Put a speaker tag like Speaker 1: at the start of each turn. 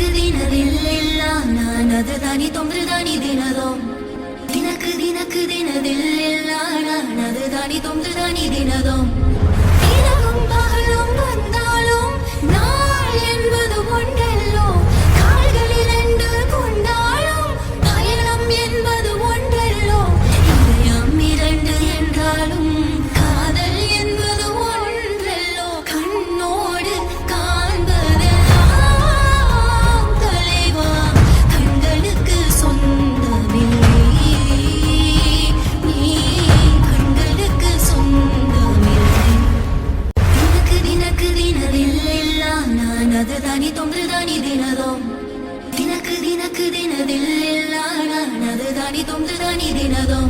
Speaker 1: ದಿನಕ್ಕೆ ದಿನದಿಲ್ಲ ನಾನದು ದಾನಿ ತೊಂದ್ರೆ ದಾನಿ ದಿನದೋ ದಿನಕ್ಕೆ ದಿನದಿಲ್ಲ நானது தானி தொன்று தானி தினதோ இரவும் பகலும் வந்தாலும் நாள் என்பது ஒன்றல்லோ கால்களில் ரெண்டு கொண்டாலும் பயணம் என்பது ஒன்றல்லோ இதயம் இரண்டு என்றாலும் காதல் என்பது ஒன்றல்லோ கண்ணோடு காண்பதெல்லாம் தலைவா கண்களுக்கு சொந்தமில்லை நீ கண்களுக்கு சொந்தமில்லை தினக்கு தினதில்ல நானது தானி தொன்று தானி தினதோ தினக்கு தினதில்ல நானது தானி தொன்று தானி தினதோ